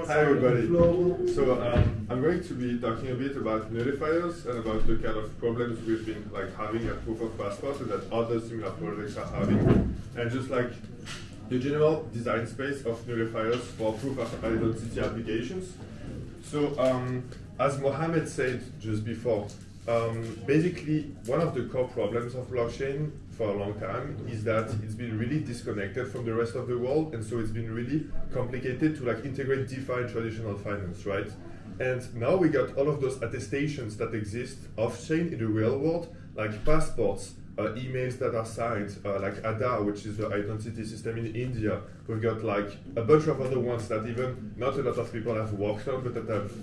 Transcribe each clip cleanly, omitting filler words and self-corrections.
Hi everybody. So I'm going to be talking a bit about nullifiers and about the kind of problems we've been having at Proof of Passport and that other similar projects are having, and just the general design space of nullifiers for proof of identity applications. So as Mohammed said just before, basically one of the core problems of blockchain for a long time is that it's been really disconnected from the rest of the world, and so it's been really complicated to integrate DeFi and traditional finance, right? And now we got all of those attestations that exist off-chain in the real world, like passports, emails that are signed, like Aadhaar, which is the identity system in India. We've got a bunch of other ones that even not a lot of people have worked on, but that have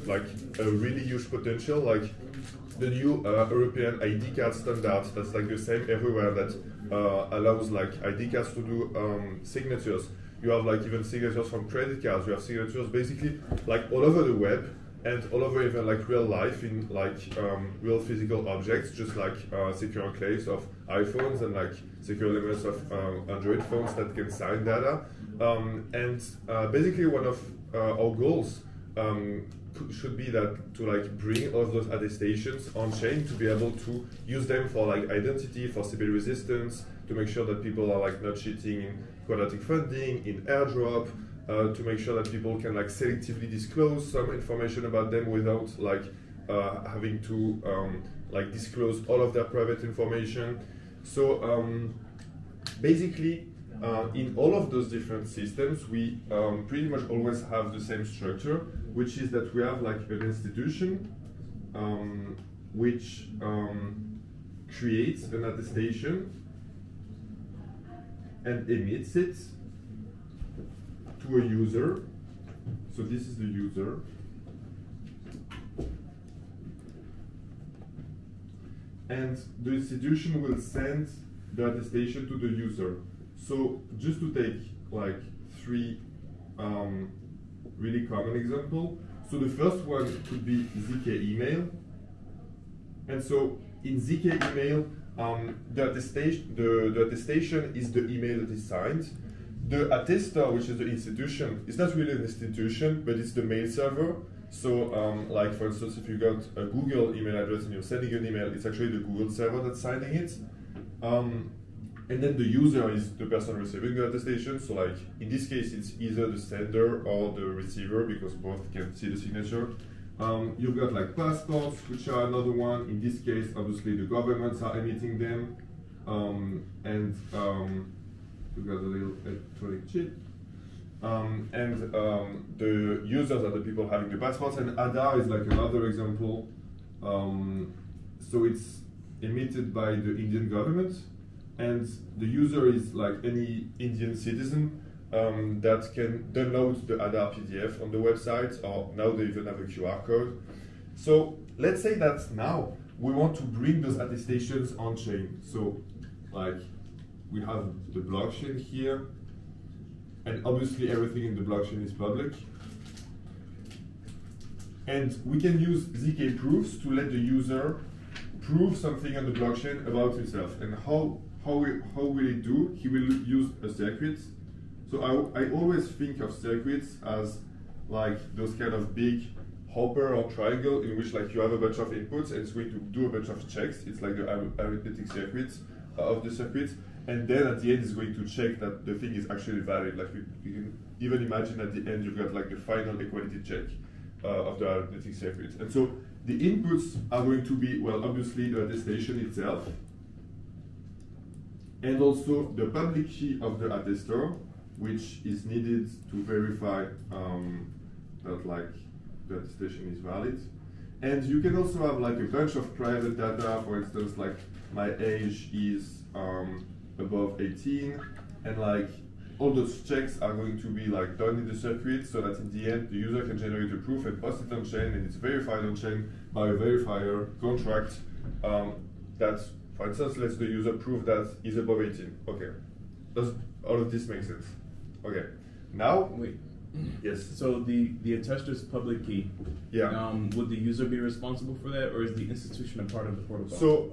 a really huge potential, like the new European ID card standard that's the same everywhere, that allows ID cards to do signatures. You have even signatures from credit cards. You have signatures basically all over the web and all over even real life in real physical objects, just secure enclaves of iPhones and secure elements of Android phones that can sign data. Basically one of our goals should be that to bring all of those attestations on chain, to be able to use them for identity, for Sybil resistance, to make sure that people are not cheating in quadratic funding, in airdrop, to make sure that people can selectively disclose some information about them without having to disclose all of their private information. So basically, in all of those different systems, we pretty much always have the same structure, which is that we have an institution which creates an attestation and emits it to a user. So this is the user. And the institution will send the attestation to the user. So just to take three really common examples. So the first one could be ZK email. And so in ZK email, the attestation is the email that is signed. The attester, which is the institution, is not really an institution, but it's the mail server. So for instance, if you got a Google email address and you're sending an email, it's actually the Google server that's signing it. And then the user is the person receiving the attestation. So in this case, it's either the sender or the receiver, because both can see the signature. You've got passports, which are another one. In this case, obviously the governments are emitting them. You've got a little electronic chip. The users are the people having the passports. And Aadhaar is another example. So it's emitted by the Indian government. And the user is any Indian citizen that can download the Aadhaar PDF on the website, or now they even have a QR code. So let's say that now we want to bring those attestations on chain. So we have the blockchain here, and obviously everything in the blockchain is public. And we can use ZK proofs to let the user prove something on the blockchain about himself. And how will he do? He will use a circuit. So I always think of circuits as those kind of big hopper or triangle in which you have a bunch of inputs and it's going to do a bunch of checks. It's the arithmetic circuits of the circuit. And then at the end it's going to check that the thing is actually valid. You can even imagine at the end you've got the final equality check of the arithmetic circuit. And so the inputs are going to be, well, obviously the attestation itself, and also the public key of the attester, which is needed to verify that the attestation is valid. And you can also have a bunch of private data. For instance, my age is above 18, and all those checks are going to be done in the circuit, so that in the end the user can generate a proof and post it on chain, and it's verified on chain by a verifier contract that, for instance, lets the user prove that he's above 18. Okay, does all of this make sense? Okay, now Yes. So the attester's public key. Yeah. Would the user be responsible for that, or is the institution a part of the protocol? So,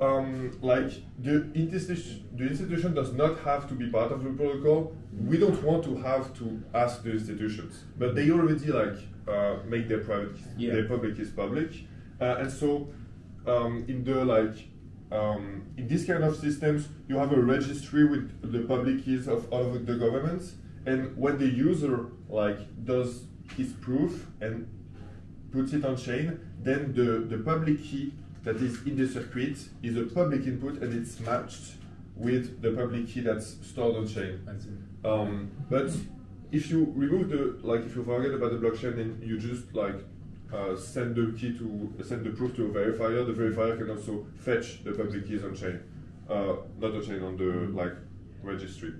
like the institution does not have to be part of the protocol. We don't want to have to ask the institutions, but they already like make their private, their public keys public, and so in the in this kind of systems, you have a registry with the public keys of all of the governments, and when the user like does his proof and puts it on chain, then the public key that is in the circuit is a public input, and it's matched with the public key that's stored on chain. But if you remove if you forget about the blockchain and you just send the proof to a verifier, the verifier can also fetch the public keys on chain, not on chain, on the registry.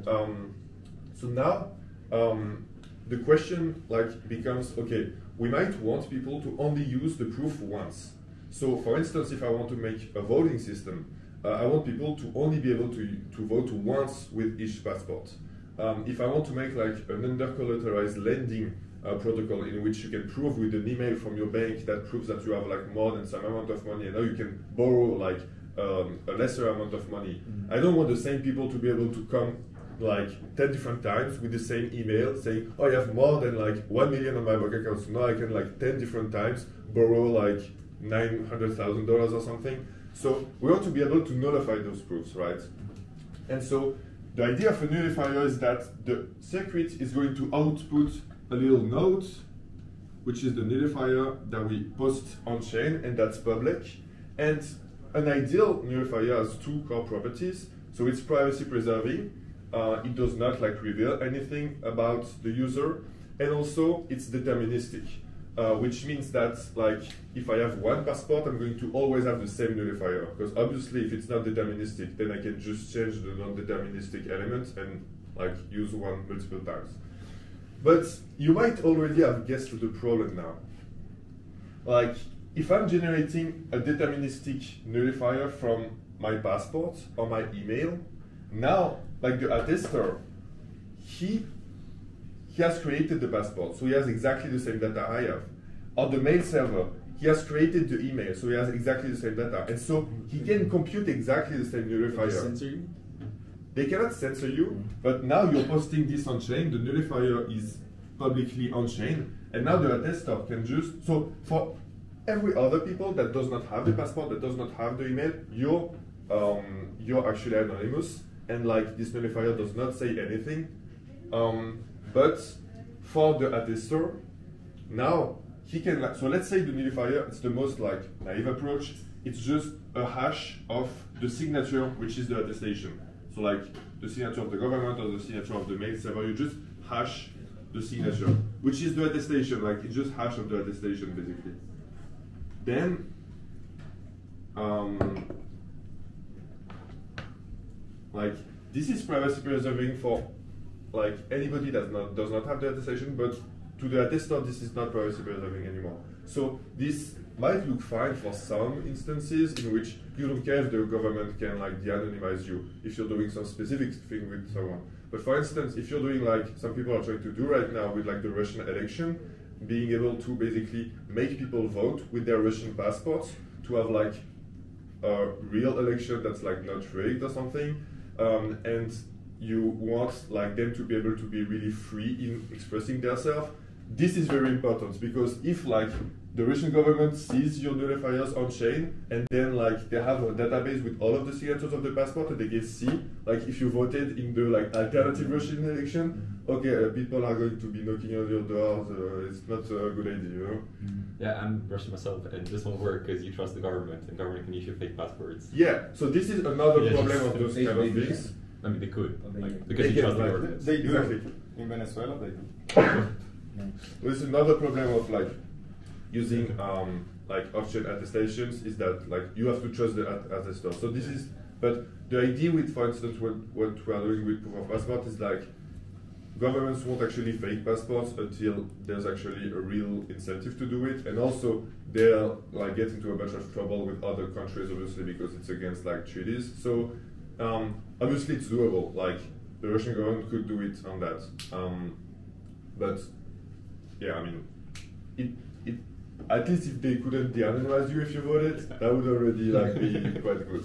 So now the question becomes, okay, we might want people to only use the proof once. So for instance, if I want to make a voting system, I want people to only be able to vote once with each passport. If I want to make an under-collateralized lending protocol in which you can prove with an email from your bank that proves that you have more than some amount of money, and now you can borrow a lesser amount of money. I don't want the same people to be able to come 10 different times with the same email saying, oh, I have more than 1 million on my bank account, so now I can 10 different times borrow $900,000 or something. So we want to be able to nullify those proofs, right? And so the idea of a nullifier is that the circuit is going to output a little node, which is the nullifier that we post on chain, and that's public. And an ideal nullifier has two core properties. So it's privacy preserving. It does not reveal anything about the user, and also it's deterministic, which means that if I have one passport, I'm going to always have the same nullifier, because obviously if it's not deterministic, then I can just change the non-deterministic element and use one multiple times. But you might already have guessed the problem now. If I'm generating a deterministic nullifier from my passport or my email, now the attester, he has created the passport, so he has exactly the same data I have. Or the mail server, he has created the email, so he has exactly the same data. And so he can compute exactly the same nullifier. They censor you? They cannot censor you, but now you're posting this on chain, the nullifier is publicly on chain, and now the attester can just, so for every other people that does not have the passport, that does not have the email, you're actually anonymous, and this nullifier does not say anything. But for the attester, now he can, so let's say the nullifier, it's the most naive approach, it's just a hash of the signature, which is the attestation. So the signature of the government or the signature of the mail server, you just hash the signature, which is the attestation, it's just hash of the attestation basically. Then, this is privacy preserving for anybody that does not have the attestation, but to the attester, this is not privacy preserving anymore. So this might look fine for some instances in which you don't care if the government can de-anonymize you if you're doing some specific thing with someone. But for instance, if you're doing some people are trying to do right now with the Russian election, being able to basically make people vote with their Russian passports to have a real election that's not rigged or something, and you want them to be able to be really free in expressing themselves. This is very important, because if the Russian government sees your nullifiers on chain, and then they have a database with all of the signatures of the passport, and they can see if you voted in the alternative Russian election, okay, people are going to be knocking on your doors. It's not a good idea, you know. Yeah, I'm Russian myself, and this won't work because you trust the government, and government can issue fake passports. Yeah, so this is another problem of those kind of things. I mean, they could, because you trust the government. They do. Exactly. In Venezuela, they do. This is another problem of using off-chain attestations, is that you have to trust the attester. So this is, but the idea with, for instance, what we are doing with proof of passport is governments won't actually fake passports until there's actually a real incentive to do it, and also they'll get into a bunch of trouble with other countries, obviously, because it's against treaties. So obviously it's doable. The Russian government could do it on that, but yeah, I mean, it at least if they couldn't de-anonymize you if you voted, that would already like be quite good.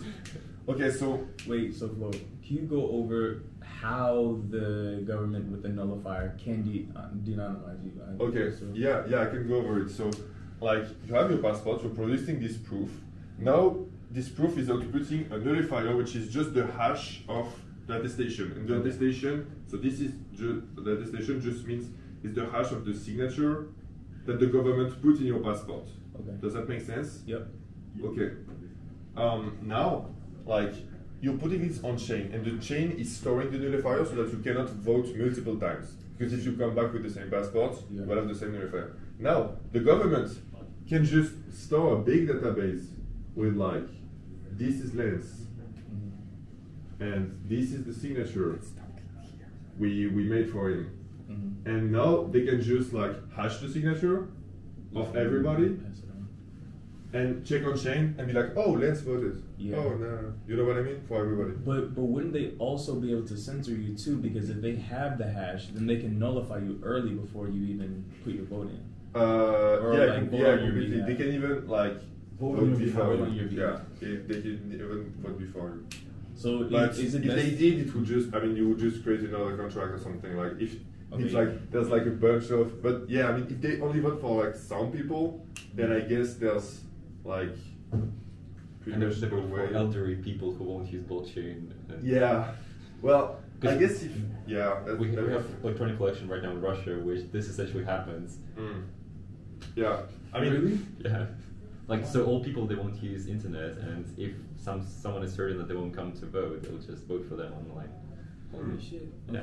Okay, so Wait, so Flo, can you go over how the government with the nullifier can de-anonymize you? okay, yeah, I can go over it. So, like, you have your passport, you're producing this proof. Now, this proof is outputting a nullifier, which is just the hash of the attestation. And the attestation, so this is the attestation just means it's the hash of the signature that the government put in your passport. Okay. Does that make sense? Yep. Okay. Now, like, you're putting this on chain, and the chain is storing the nullifier so that you cannot vote multiple times. Because if you come back with the same passport, you will have the same nullifier. Now, the government can just store a big database with like, this is Lens, and this is the signature we made for him. And now they can just like hash the signature of everybody and check on chain and be like, oh, Lens voted. Yeah. Oh, no. You know what I mean? For everybody. But wouldn't they also be able to censor you too? Because if they have the hash, then they can nullify you early before you even put your vote in. Yeah, like vote yeah, on your completely. behalf. They can even like Vote vote before on you. your Yeah, behalf. they can even vote before you. So But is it if best? they did, it would just, I mean, you would just create another contract or something. Like if Okay. it's like there's like a bunch of, but yeah, I mean, if they only vote for like some people, then I guess there's like pretty And much there's the no vote way. for elderly people who won't use blockchain. And Yeah, well, I guess if we have electronic election right now in Russia, which this essentially happens. Yeah, I mean, Really? Yeah, like so old people they won't use internet, and if someone is certain that they won't come to vote, they'll just vote for them online. Holy shit. Yeah.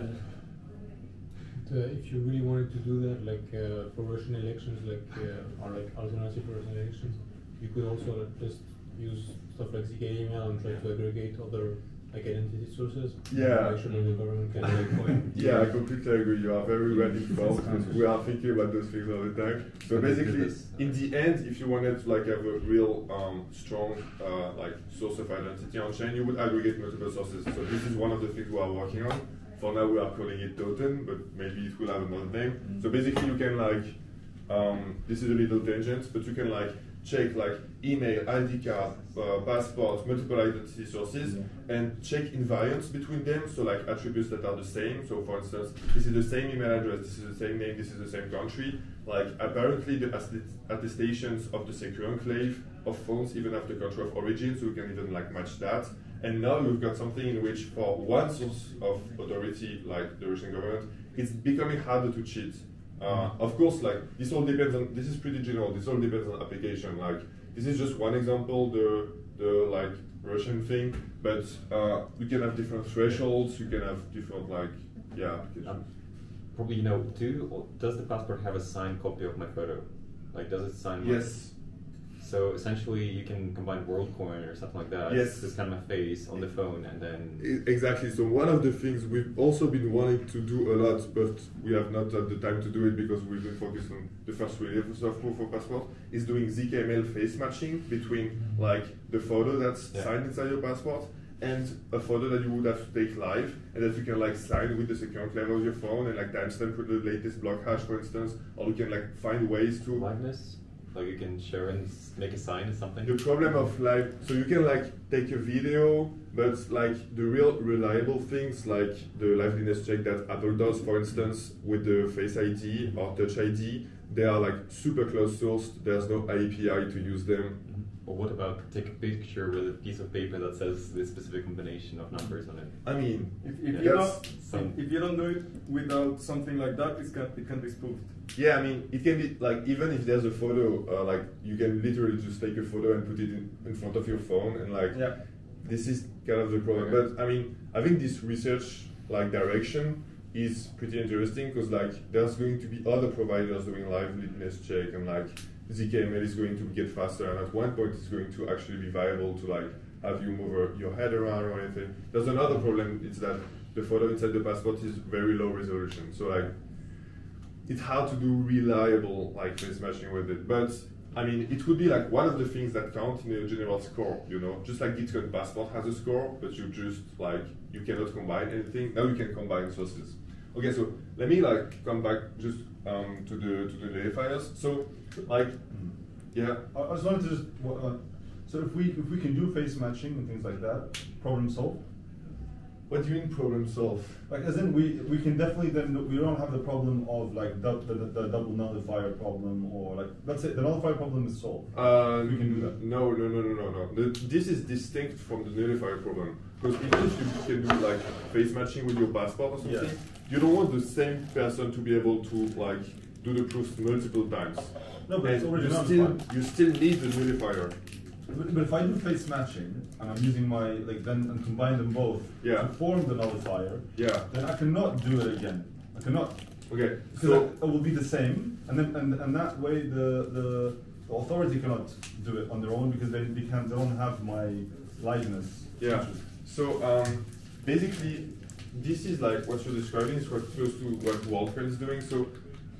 Okay. If you really wanted to do that, like for Russian elections, or like alternative Russian elections, you could also just use stuff like ZK email and try to aggregate other like identity sources. Yeah. Make sure that the government can like yeah, I completely agree. You are very well informed because we are thinking about those things all the time. So basically, in the end, if you wanted to like have a real strong like source of identity on chain, you would aggregate multiple sources. So this is one of the things we are working on. For now, we are calling it Totem, but maybe it will have another name. So basically, you can like this is a little tangent, but you can like check like email, ID card, passport, multiple identity sources, and check invariants between them. So like attributes that are the same. So for instance, this is the same email address, this is the same name, this is the same country. Like apparently the attestations of the secure enclave of phones even have the country of origin, so we can even like match that. And now we've got something in which for one source of authority, like the Russian government, it's becoming harder to cheat. Of course, like this all depends on. This is pretty general. This all depends on application. Like this is just one example, the like Russian thing. But you can have different thresholds. You can have different like applications. Probably does the passport have a signed copy of my photo? Like does it sign? Yes. So essentially, you can combine WorldCoin or something like that. Yes. Just kind of my face on the phone, and then Exactly. So one of the things we've also been wanting to do a lot, but we have not had the time to do it because we've been focused on the first release of proof of passport, is doing ZKML face matching between like the photo that's signed inside your passport and a photo that you would have to take live, and that you can like sign with the secure enclave of your phone and like timestamp with the latest block hash, for instance, or you can like find ways to liveness. Like you can share and make a sign or something. The problem of live, so you can like take a video, but like the real reliable things like the liveliness check that Apple does, for instance, with the Face ID or Touch ID, they are like super close sourced. There's no API to use them. Or what about take a picture with a piece of paper that says this specific combination of numbers on it? I mean, if you don't do it without something like that, it can be spoofed. Yeah, I mean, it can be like even if there's a photo, like you can literally just take a photo and put it in front of your phone, and like this is kind of the problem. But I mean, I think this research like direction is pretty interesting because like there's going to be other providers doing liveliness check, and like ZKML is going to get faster, and at one point it's going to actually be viable to like have you move your head around or anything. There's another problem, it's that the photo inside the passport is very low resolution, so like it's hard to do reliable like face matching with it. But I mean, it would be like one of the things that count in a general score, you know, just like Gitcoin passport has a score, but you just like you cannot combine anything. Now you can combine sources. Okay, so let me like come back just to the nullifiers. So like yeah. I just wanted to just so if we can do face matching and things like that, problem solved. What do you mean problem solve? Like as in we can definitely then we don't have the problem of like the double nullifier problem, or like let's say the nullifier problem is solved. We can do that. No. This is distinct from the nullifier problem, because even if you can do like face matching with your passport or something, you don't want the same person to be able to like do the proofs multiple times. No, but it's already you still need the nullifier. But if I do face matching and I'm using my and combine them both to form the nullifier, then I cannot do it again. I cannot. Okay. Because So it will be the same, and then and that way the authority cannot do it on their own because they don't have my liveness. yeah. So basically, this is like what you're describing is quite close to what Florent is doing. So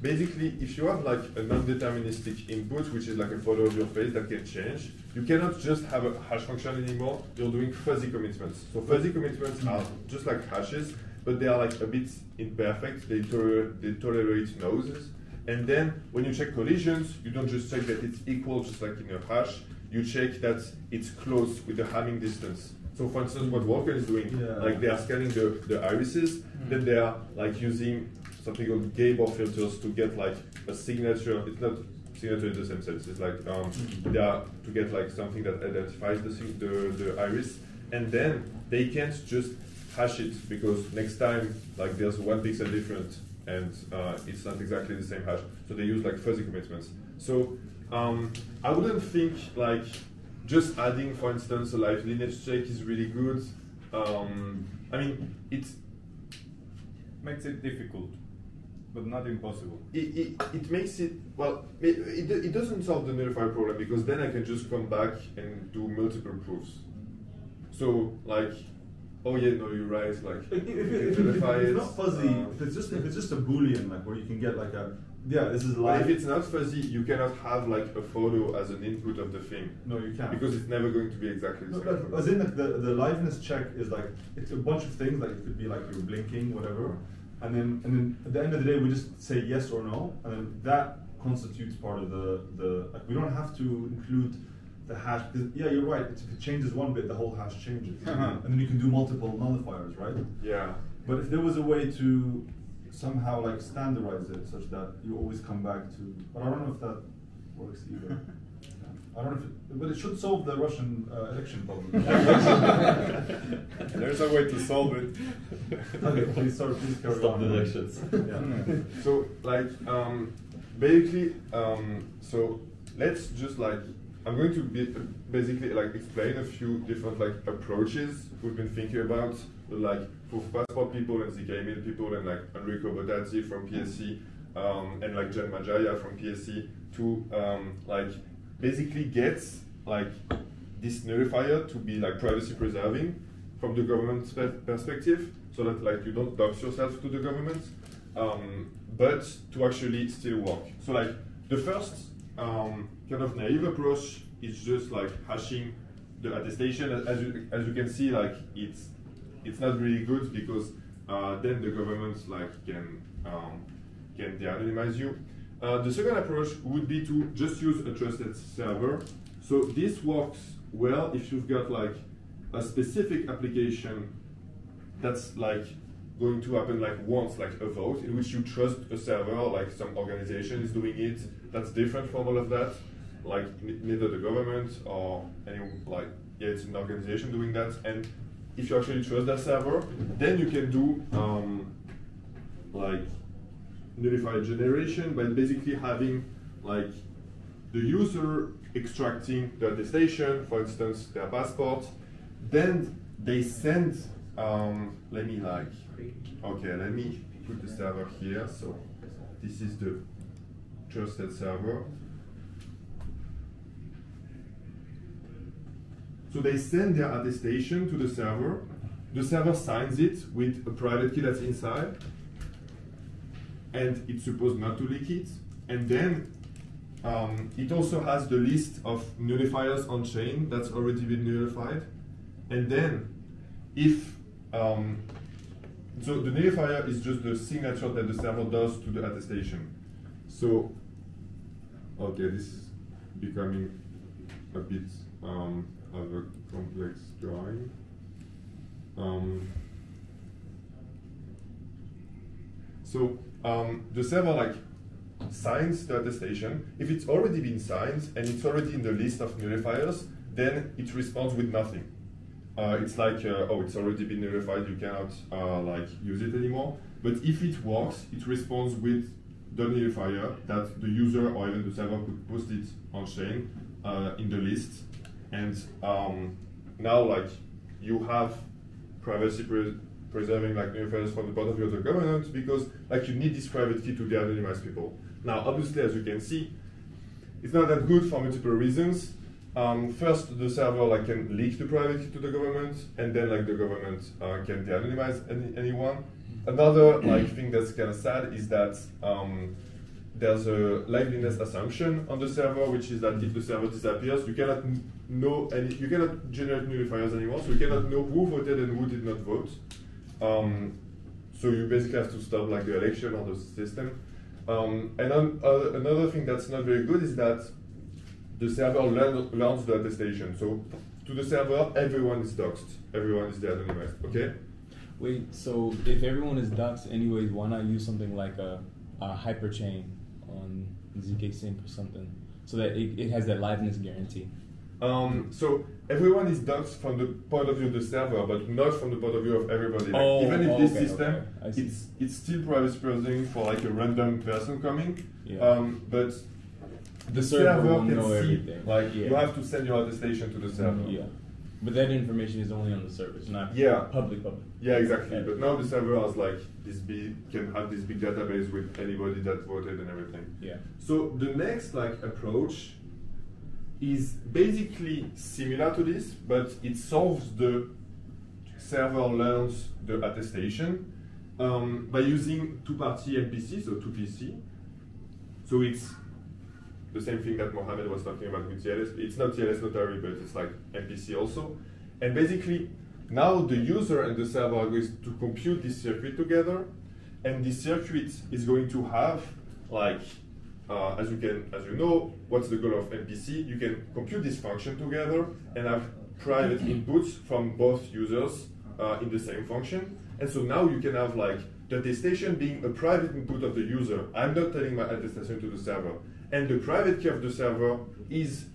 basically, if you have like a non-deterministic input, which is like a photo of your face that can change, you cannot just have a hash function anymore. You're doing fuzzy commitments. So fuzzy commitments are just like hashes, but they are like a bit imperfect. They tolerate noises. And then when you check collisions, you don't just check that it's equal, just like in a hash. You check that it's close with the Hamming distance. So for instance, what Walker is doing, like they are scanning the irises, then they are like using something called Gabor filters to get like a signature. It's not signature in the same sense. It's like they are to get like something that identifies the iris, and then they can't just hash it because next time like there's 1 pixel different and it's not exactly the same hash. So they use like fuzzy commitments. So I wouldn't think like just adding, for instance, a live lineage check is really good. I mean, it makes it difficult, but not impossible. It makes it, well, it doesn't solve the nullifier problem because then I can just come back and do multiple proofs. So like, oh yeah, no, you're right. Like, if it's not fuzzy, if it's just a boolean, like where you can get like a this is live. But if it's not fuzzy, you cannot have like a photo as an input of the thing. No, you can't, because it's never going to be exactly the same. As in, like, the liveness check is like it's a bunch of things. Like it could be like you're blinking, whatever, and then at the end of the day, we just say yes or no, and then that constitutes part of the. Like, we don't have to include the hash. Yeah, you're right. If it changes one bit, the whole hash changes, and then you can do multiple nullifiers, right? Yeah. But if there was a way to somehow like standardize it such that you always come back to, but I don't know if that works either. I don't know if it, but it should solve the Russian election problem. There's a way to solve it. Okay, please carry Stop on. the elections. Yeah. So like basically so let's just like I'm going to basically like explain a few different like approaches we've been thinking about with like proof passport people and ZK people and like Enrico Bottazzi from PSC and like Jen Majaya from PSC to like basically get like this nullifier to be like privacy preserving from the government's perspective, so that like you don't dox yourself to the government, but to actually still work. So like the first kind of naive approach is just like hashing the attestation. As you can see, like it's not really good because then the government like can de-anonymize you. The second approach would be to just use a trusted server. So this works well if you've got like a specific application that's like going to happen like once, like a vote, in which you trust a server, like some organization is doing it. That's different from all of that. Like neither the government or any like it's an organization doing that. And if you actually trust that server, then you can do like nullifier generation by basically having like the user extracting the attestation, for instance, their passport. Then they send. Let me put the server here. So this is the trusted server. So they send their attestation to the server. The server signs it with a private key that's inside, and it's supposed not to leak it. And then it also has the list of nullifiers on chain that's already been nullified. And then if So the nullifier is just the signature that the server does to the attestation. So, okay, this is becoming a bit of a complex drawing. The server like signs the attestation. If it's already been signed and it's already in the list of nullifiers, then it responds with nothing. It's like, oh, it's already been nullified, you cannot like use it anymore. But if it works, it responds with the nullifier that the user or even the server could post it on chain in the list. And now, like, you have privacy preserving like nullifiers from the point of view of the government, because like you need this private key to de-anonymize people. Now, obviously, as you can see, it's not that good for multiple reasons. First, the server like can leak the private key to the government, and then like the government can de-anonymize anyone. Another like thing that's kind of sad is that there's a liveliness assumption on the server, which is that if the server disappears, you cannot you cannot generate nullifiers anymore, so you cannot know who voted and who did not vote. So you basically have to stop like the election or the system. And another thing that's not very good is that the server learns the attestation. So to the server, everyone is doxed, everyone is de-anonymized. Okay. Wait, so if everyone is doxed anyways, why not use something like a hyperchain on zk-sync or something, so that it has that liveness guarantee? So everyone is doxed from the point of view of the server, but not from the point of view of everybody. Like, even if this system, it's still privacy preserving for like a random person coming, but the server can know everything. Like you have to send your attestation to the server. Yeah. But that information is only on the server. It's not public. Yeah, exactly. But now the server has like can have this big database with anybody that voted and everything. Yeah. So the next like approach is basically similar to this, but it solves the server learns the attestation by using two-party MPC, so 2PC. So it's the same thing that Mohammed was talking about with TLS. It's not TLS notary, but it's like MPC also. And basically, now the user and the server are going to compute this circuit together, and this circuit is going to have like, as you know, what's the goal of MPC? You can compute this function together and have private inputs from both users in the same function. And so now you can have like the attestation being a private input of the user. I'm not telling my attestation to the server. And the private key of the server is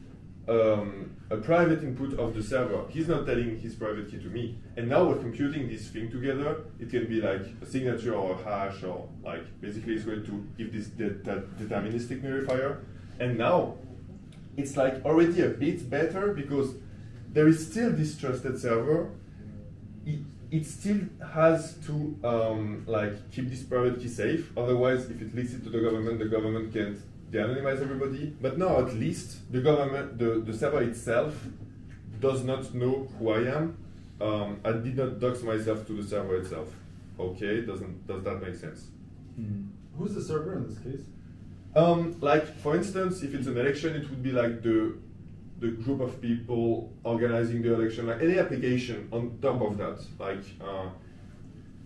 a private input of the server. He's not telling his private key to me. And now we're computing this thing together. It can be like a signature or a hash, or like basically it's going to give this that deterministic nullifier. And now it's like already a bit better, because there is still this trusted server. It still has to like keep this private key safe. Otherwise, if it leaks it to the government can't de-anonymize everybody. But now at least the government, the server itself does not know who I am. I did not dox myself to the server itself. Okay, does that make sense? Who's the server in this case? Like for instance, if it's an election, it would be like the group of people organizing the election, like any application on top of that.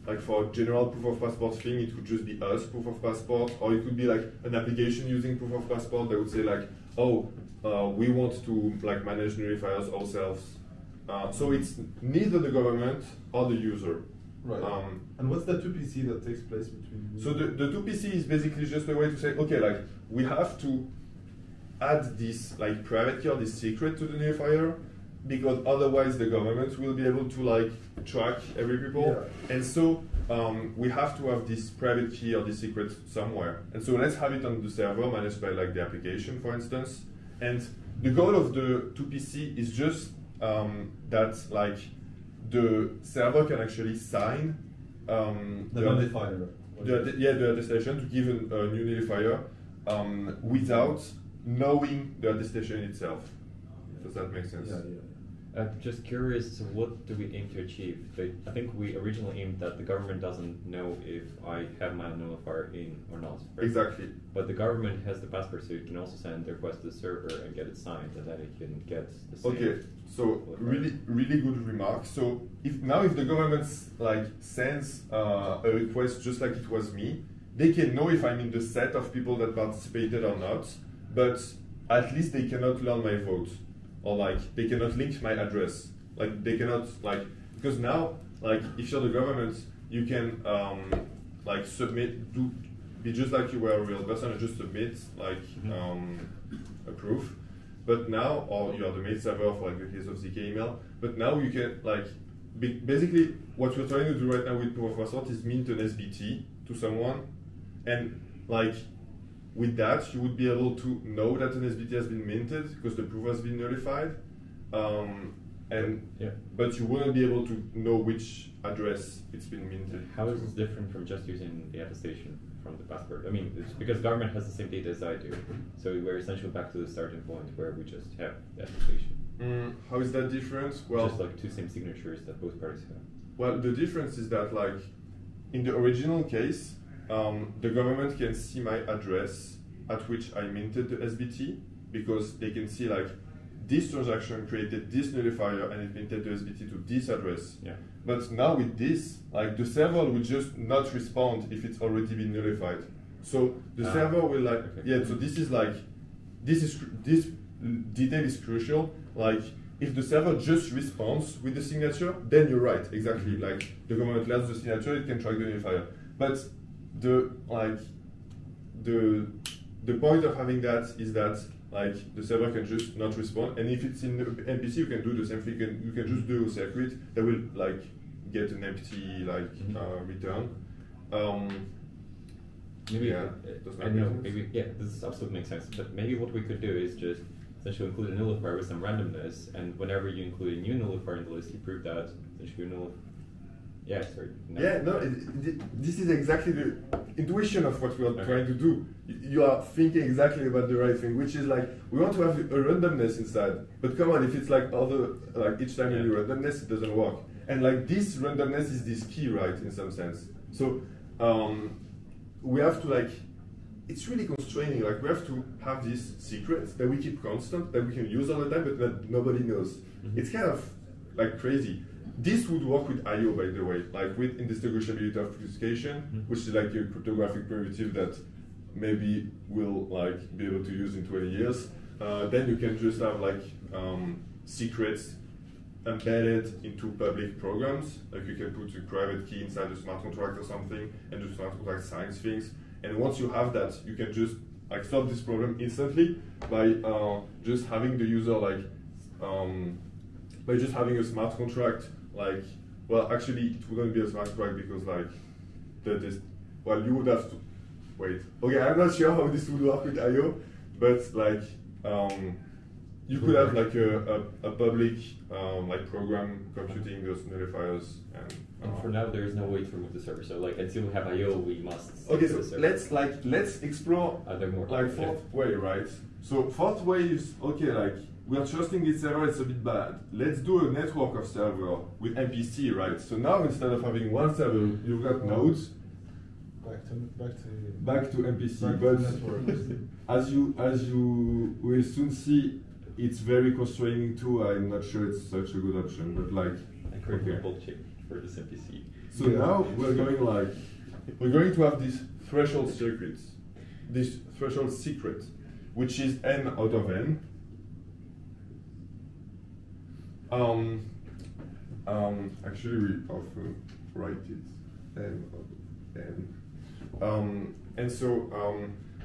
Like for general proof of passport thing, it could just be us proof of passport, or it could be like an application using proof of passport that would say like, oh, we want to like manage nullifiers ourselves. So it's neither the government or the user. Right. And what's the 2PC that takes place between? So the 2PC is basically just a way to say, okay, like we have to add this like private key or this secret to the nullifier, because otherwise the government will be able to like track every people. Yeah. And so we have to have this private key or this secret somewhere. And so let's have it on the server managed by like the application, for instance. And the goal of the 2PC is just that like the server can actually sign the nullifier. The attestation to give a new nullifier without knowing the attestation itself. Does that make sense? Yeah. Just curious, what do we aim to achieve? I think we originally aimed that the government doesn't know if I have my nullifier in or not. Right? Exactly. But the government has the passport, so it can also send the request to the server and get it signed, and then it can get the same. Okay, so really good remark. So if the government like sends a request just like it was me, they can know if I'm in the set of people that participated or not, but at least they cannot learn my vote. Or like they cannot link my address, like they cannot because now like if you're the government, you can like be just like you were a real person and just submit like a proof. But now, or you are the mail server for like the case of ZK email. But now you can like basically what we're trying to do right now with proof of passport is mint an SBT to someone, and like. With that, you would be able to know that an SBT has been minted because the proof has been nullified, but you wouldn't be able to know which address it's been minted. How is this different from just using the attestation from the passport? I mean, it's because government has the same data as I do, so we're essentially back to the starting point where we just have the attestation. How is that different? Well, just like two same signatures that both parties have. Well, the difference is that like in the original case, the government can see my address at which I minted the SBT because they can see like this transaction created this nullifier and it minted the SBT to this address. Yeah. But now with this, like the server will just not respond if it's already been nullified. So the server will like So this is like this detail is crucial. Like if the server just responds with the signature, then you're right, exactly. Like the government learns the signature, it can track the nullifier. But the point of having that is that like the server can just not respond, and if it's in the MPC, you can do the same thing. You can just do a circuit that will like get an empty like return. Maybe I know. Maybe this absolutely makes sense. But maybe what we could do is just essentially include a nullifier with some randomness, and whenever you include a new nullifier in the list, you prove that essentially nullifier. Yeah, sorry. No. This is exactly the intuition of what we are trying to do. You are thinking exactly about the right thing, which is like, we want to have a randomness inside. But come on, if it's like each time you do randomness, it doesn't work. And like this randomness is this key, right, in some sense. So we have to like, it's really constraining. Like we have to have these secrets that we keep constant, that we can use all the time, but that nobody knows. It's kind of like crazy. This would work with I/O, by the way, like with indistinguishability of obfuscation, which is like a cryptographic primitive that maybe we'll like be able to use in 20 years. Then you can just have like secrets embedded into public programs. Like you can put a private key inside a smart contract or something, and the smart contract signs things. And once you have that, you can just like solve this problem instantly by just having the user like by just having a smart contract. Like, well, actually, it wouldn't be a smart contract because like you would have to wait. Okay, I'm not sure how this would work with I/O, but like you could have like a public like program computing those nullifiers and for now there is no way to remove the server. So like until we have I/O, we must. Okay, so let's explore more like fourth way, right? So fourth way is okay, like we are trusting this server, it's a bit bad. Let's do a network of server with MPC, right? So now instead of having one server, you've got nodes. Back to MPC, but as you will soon see, it's very constraining too. I'm not sure it's such a good option, but like I create a bolt check for this MPC. So now we're going to have these threshold circuits, this threshold secret, which is n out of n. Actually, we often write it n out of n. And so,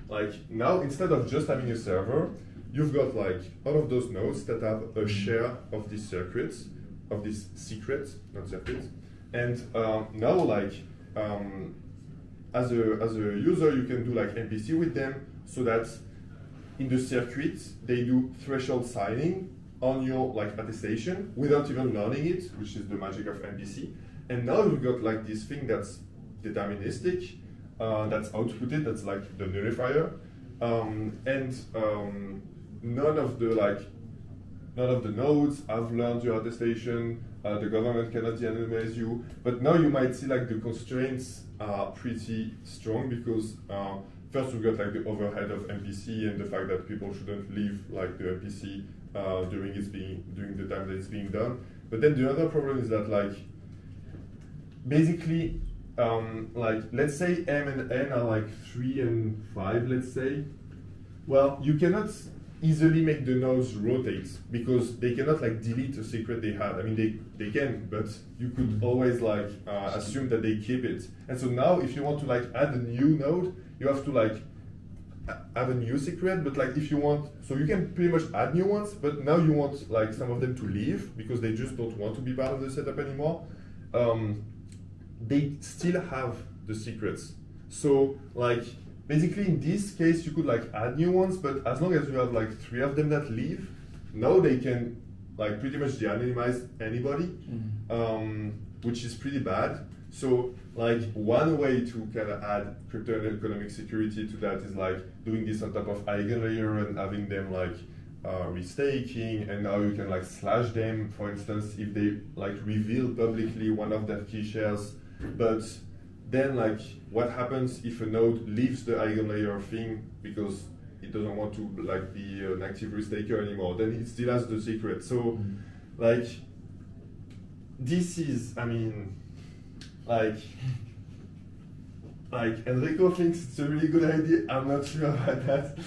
like now, instead of just having a server, you've got like all of those nodes that have a share of these circuits, of these secrets, not circuits. And now, like as a user, you can do like MPC with them, so that in the circuit they do threshold signing on your like attestation without even learning it, which is the magic of MPC. And now you've got like this thing that's deterministic, that's outputted, that's like the nullifier, and none of the like none of the nodes have learned your attestation, the government cannot de-anonymize you, but now you might see like the constraints are pretty strong because first we've got like the overhead of MPC and the fact that people shouldn't leave like the MPC during the time that it's being done. But then the other problem is that like basically like let's say M and N are like 3 and 5, let's say. Well, you cannot easily make the nodes rotate because they cannot like delete a secret they had. I mean, they can, but you could always like assume that they keep it. And so now if you want to like add a new node, you have to like have a new secret, but like if you want, so you can pretty much add new ones, but now you want like some of them to leave because they just don't want to be part of the setup anymore. They still have the secrets. So like, basically, in this case, you could like add new ones, but as long as you have like 3 of them that leave, now they can like pretty much de-anonymize anybody, which is pretty bad. So like one way to kind of add crypto and economic security to that is like doing this on top of eigenlayer and having them like restaking, and now you can like slash them, for instance, if they like reveal publicly one of their key shares, but then like what happens if a node leaves the eigenlayer thing because it doesn't want to like be an active restaker anymore? Then it still has the secret. So like this is, I mean, like Enrico thinks it's a really good idea. I'm not sure about that.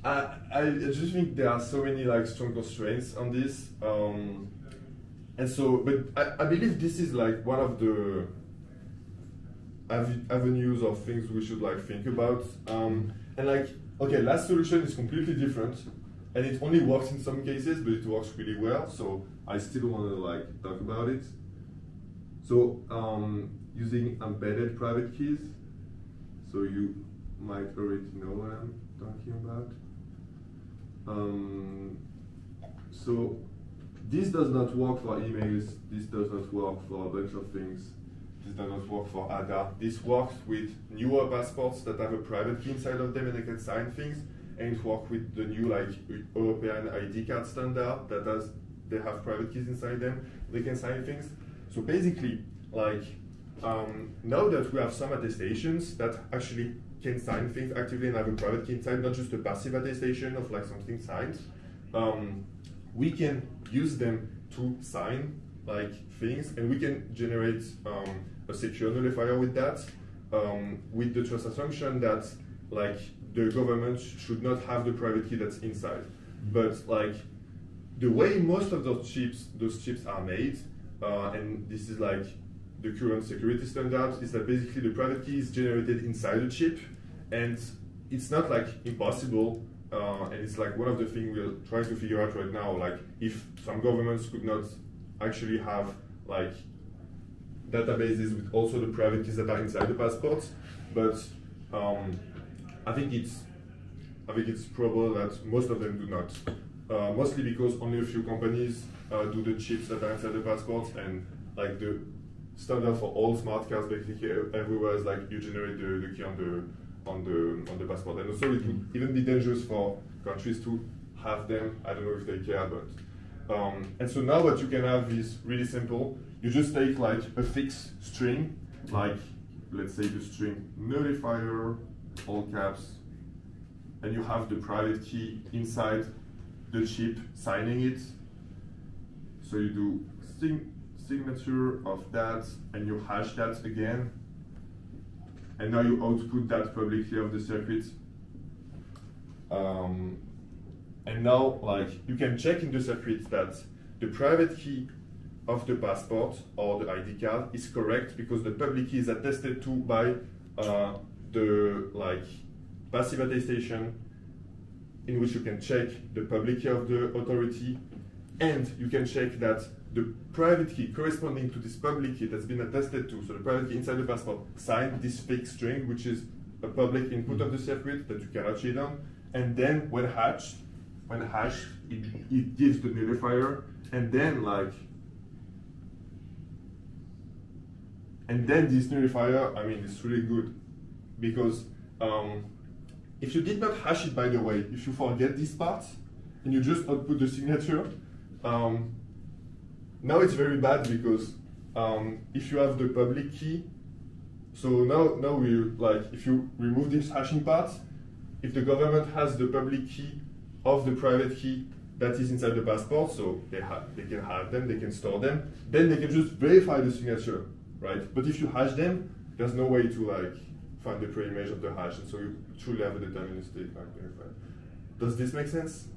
I just think there are so many like strong constraints on this, and so, but I believe this is like one of the avenues of things we should like think about. And like, okay, last solution is completely different, and it only works in some cases, but it works really well. So I still want to like talk about it. So using embedded private keys. So you might already know what I'm talking about. So this does not work for emails. This does not work for a bunch of things. This does not work for ADA. This works with newer passports that have a private key inside of them and they can sign things. And it works with the new like European ID card standard that they have private keys inside them. They can sign things. So basically, like now that we have some attestations that actually can sign things actively and have a private key inside, not just a passive attestation of like something signed, we can use them to sign like things, and we can generate a secure nullifier with that, with the trust assumption that like the government should not have the private key that's inside. But like the way most of those chips are made, and this is like the current security standard, is that basically the private key is generated inside the chip, and it's not like impossible, and it's like one of the things we're trying to figure out right now, like if some governments could not actually have like databases with also the private keys that are inside the passports, but I think it's probable that most of them do not. Mostly because only a few companies do the chips that are inside the passports, and like the standard for all smart cards basically everywhere is like you generate the key on the passport. And also it would even be dangerous for countries to have them. I don't know if they care, but and so now what you can have is really simple. You just take like a fixed string, like let's say the string nullifier, all caps, and you have the private key inside the chip signing it. So you do signature of that, and you hash that again, and now you output that publicly of the circuit. And now, like, you can check in the circuit that the private key of the passport or the ID card is correct because the public key is attested to by the like passive attestation, in which you can check the public key of the authority, and you can check that the private key corresponding to this public key that's been attested to, so the private key inside the passport, signed this fixed string, which is a public input of the circuit that you cannot cheat on, and then when hashed, it gives the nullifier, and then like, and then this nullifier, I mean, it's really good because if you did not hash it, by the way, if you forget this part and you just output the signature. Now it's very bad because if you have the public key, so now we like if you remove this hashing part, if the government has the public key of the private key that is inside the passport, so they can have them, they can store them, then they can just verify the signature, right? But if you hash them, there's no way to like find the pre-image of the hash, and so you truly have a deterministic like verifier. Does this make sense?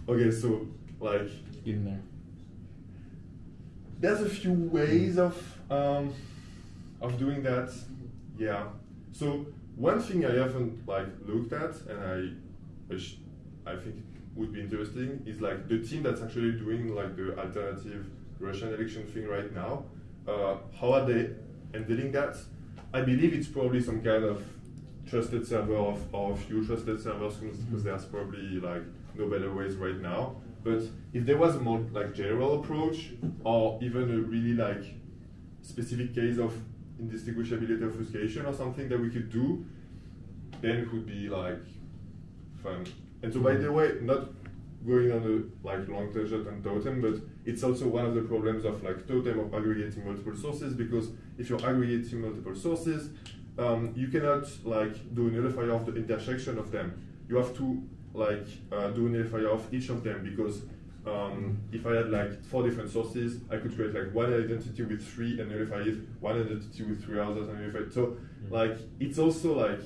Okay, so like Get in there. there's a few ways of doing that. Yeah. So one thing I haven't like looked at, and I think would be interesting, is like the team that's actually doing like the alternative Russian election thing right now. How are they handling that? I believe it's probably some kind of trusted server or a few trusted servers, because there's probably like no better ways right now. But if there was a more like general approach, or even a really like specific case of indistinguishability obfuscation or something that we could do, then it would be like fun. And so by the way, not going on a like long tangent on totem, but it's also one of the problems of like totem of aggregating multiple sources, because if you're aggregating multiple sources, you cannot like do a nullifier of the intersection of them. You have to like do a nullifier of each of them, because if I had like 4 different sources, I could create like one identity with 3 and nullify it, one identity with 3 others and nullify it. So like it's also like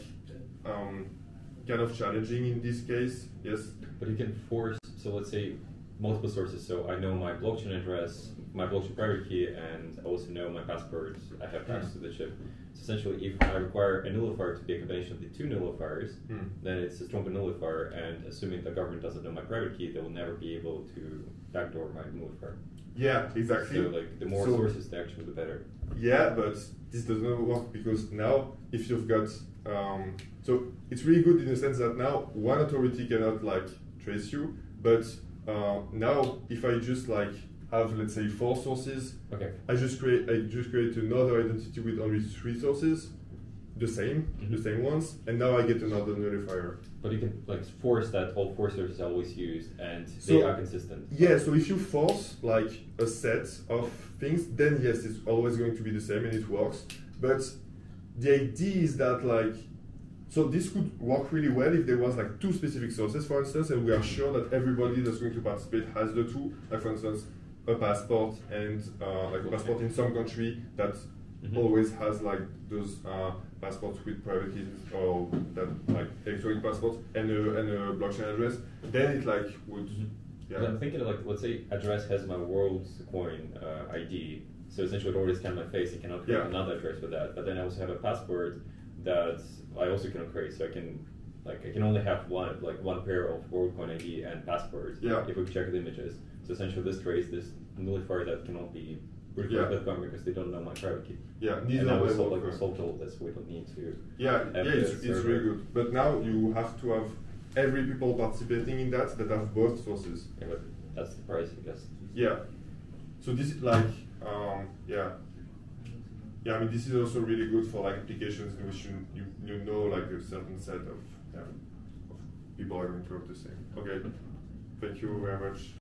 kind of challenging in this case, yes. But you can force, so let's say multiple sources, so I know my blockchain address, my blockchain private key, and I also know my password, I have access to the chip. So essentially, if I require a nullifier to be a combination of the 2 nullifiers, then it's a stronger nullifier, and assuming the government doesn't know my private key, they will never be able to backdoor my nullifier. Yeah, exactly. So like the more sources, the actually the better. Yeah, but this doesn't work, because now if you've got so it's really good in the sense that now one authority cannot like trace you, but now if I just like have, let's say, 4 sources, okay, I just create another identity with only 3 sources, the same ones, and now I get another nullifier. But you can like force that all 4 sources are always used and they are consistent. Yeah, so if you force like a set of things, then yes, it's always going to be the same and it works. But the idea is that like, so this could work really well if there was like 2 specific sources, for instance, and we are sure that everybody that's going to participate has the 2, like for instance, a passport and like a passport in some country that always has like those passports with private keys or that like electronic passports and a blockchain address. Then it like would. Yeah. I'm thinking like, let's say address has my world's coin ID, so essentially it already scans my face. It cannot create another address with that. But then I also have a password that I also cannot create, so I can only have one pair of world coin ID and password. Yeah. If we check the images. So essentially this trace this nullifier that cannot be recorded by the government because they don't know my private key. Yeah, and now we solved all this, we don't need to. It's really good. But now you have to have every people participating in that have both sources. Yeah, but that's the price, I guess. Yeah. So this is like I mean this is also really good for like applications in which you know like a certain set of people are going to have the same. Okay. Thank you very much.